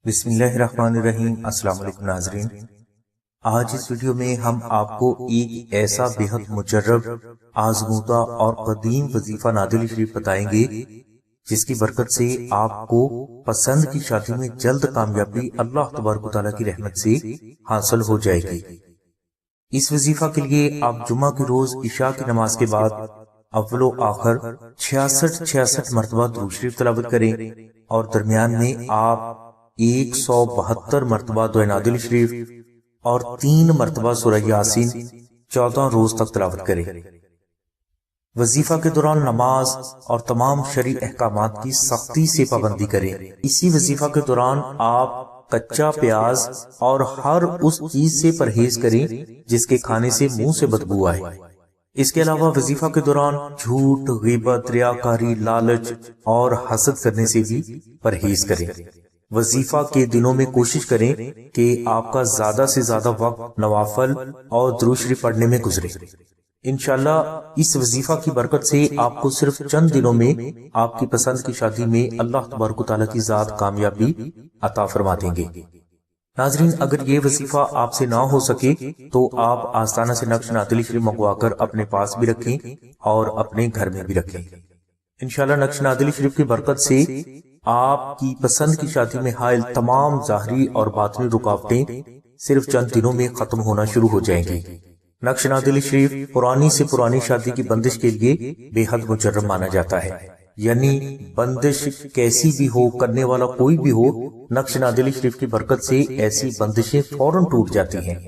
بسم اللہ الرحمن الرحیم۔ السلام علیکم ناظرین، آج اس ویڈیو میں ہم آپ کو ایک ایسا بہت مجرب، آزمودہ اور قدیم وظیفہ نادل شریف بتائیں گے جس کی برکت سے آپ کو پسند کی شادی میں جلد کامیابی اللہ تبارک و تعالیٰ کی رحمت سے حاصل ہو جائے گی۔ اس وظیفہ کے لیے آپ جمعہ کی روز عشاء کی نماز کے بعد اول و آخر 66 مرتبہ درود شریف تلاوت کریں اور درمیان میں آپ 172 مرتبہ دعائے نادل شریف اور 3 مرتبہ سورہ یاسین 14 روز تک تلاوت کریں۔ وظیفہ کے دوران نماز اور تمام شرعی احکامات کی سختی سے پابندی کریں۔ اسی وظیفہ کے دوران آپ کچا پیاز اور ہر اس چیز سے پرہیز کریں جس کے کھانے سے منہ سے بدبو آئے۔ اس کے علاوہ وظیفہ کے دوران جھوٹ، غیبت، ریاکاری، لالچ اور حسد کرنے سے بھی پرہیز کریں۔ وظیفہ کے دنوں میں کوشش کریں کہ آپ کا زیادہ سے زیادہ وقت نوافل اور درود شریف پڑھنے میں گزرے۔ انشاءاللہ اس وظیفہ کی برکت سے آپ کو صرف چند دنوں میں آپ کی پسند کی شادی میں اللہ تبارک و تعالیٰ کی ذات کامیابی عطا فرما دیں گے۔ ناظرین، اگر یہ وظیفہ آپ سے نہ ہو سکے تو آپ آستانہ سے نقش نادل شریف منگوا کر اپنے پاس بھی رکھیں اور اپنے گھر میں بھی رکھیں۔ انشاءاللہ نقش نادل شریف کی برکت سے آپ کی پسند کی شادی میں حائل تمام ظاہری اور باطنی رکاوٹیں صرف چند دنوں میں ختم ہونا شروع ہو جائیں گی۔ نقش نادل شریف پرانی سے پرانی شادی کی بندش کے لیے بے حد مجرب مانا جاتا ہے، یعنی بندش کیسی بھی ہو، کرنے والا کوئی بھی ہو، نقش نادل شریف کی برکت سے ایسی بندشیں فوراً ٹوٹ جاتی ہیں۔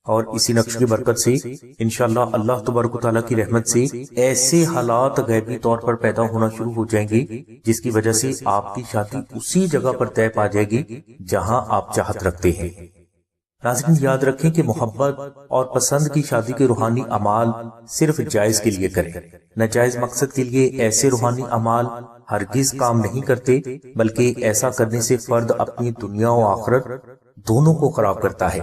اور اسی نقش کی برکت سے انشاءاللہ اللہ تبارک و تعالیٰ کی رحمت سے ایسے حالات غیبی طور پر پیدا ہونا شروع ہو جائیں گے جس کی وجہ سے آپ کی شادی اسی جگہ پر طے پا جائے گی جہاں آپ چاہت رکھتے ہیں۔ ناظرین، یاد رکھیں کہ محبت اور پسند کی شادی کے روحانی اعمال صرف جائز کے لیے کریں، ناجائز مقصد کے لیے ایسے روحانی اعمال ہرگز کام نہیں کرتے، بلکہ ایسا کرنے سے فرد اپنی دنیا و آخرت دونوں کو خراب کرتا ہے۔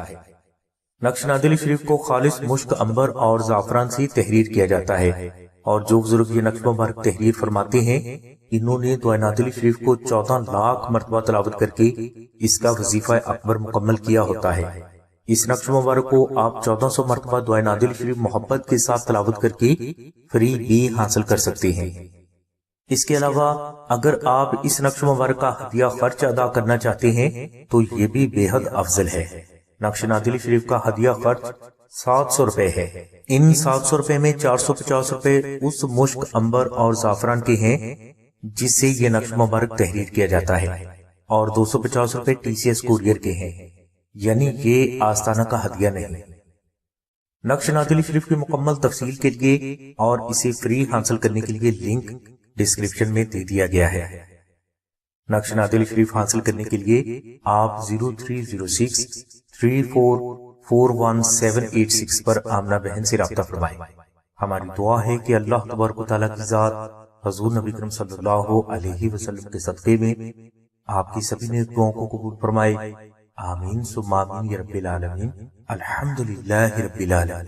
نقش نادل شریف کو خالص مشک، عنبر اور زعفران سے تحریر کیا جاتا ہے، اور جو بزرگ یہ نقش مبارک تحریر فرماتے ہیں انہوں نے دعائے نادل شریف کو 14 لاکھ مرتبہ تلاوت کر کے اس کا وظیفہ اکبر مکمل کیا ہوتا ہے۔ اس نقش مبارک کو آپ 1400 مرتبہ دعائے نادل شریف محبت کے ساتھ تلاوت کر کے فری بھی حاصل کر سکتے ہیں۔ اس کے علاوہ اگر آپ اس نقش مبارک کا ہدیہ خرچ ادا کرنا چاہتے ہیں تو یہ بھی بے حد افضل ہے۔ نقش نادل شریف کا ہدیہ خرچ 700 روپے ہے۔ ان 700 روپے میں 450 روپے اس مشک، عنبر اور زعفران کے ہیں جس سے یہ نقش مبارک تحریر کیا جاتا ہے، اور 250 روپے TCS کوریئر کے ہیں، یعنی یہ آستانہ کا ہدیہ نہیں۔ نقش نادل شریف کی مکمل تفصیل کے لیے اور اسے فری حاصل کرنے کے لیے لنک ڈسکرپشن میں دے دیا گیا ہے۔ نقش نادل شریف حاصل کرنے کے لیے آپ 0306 3441 پر آمنہ بہن سے رابطہ فرمائیں۔ ہماری دعا ہے کہ اللہ تبارک و تعالیٰ کی ذات حضور نبی کریم صلی اللہ علیہ وسلم کے صدقے میں آپ کی سبھی نیک دعاؤں کو قبول فرمائے۔ آمین ثم آمین یا رب العالمین۔ الحمدللہ رب العالمین۔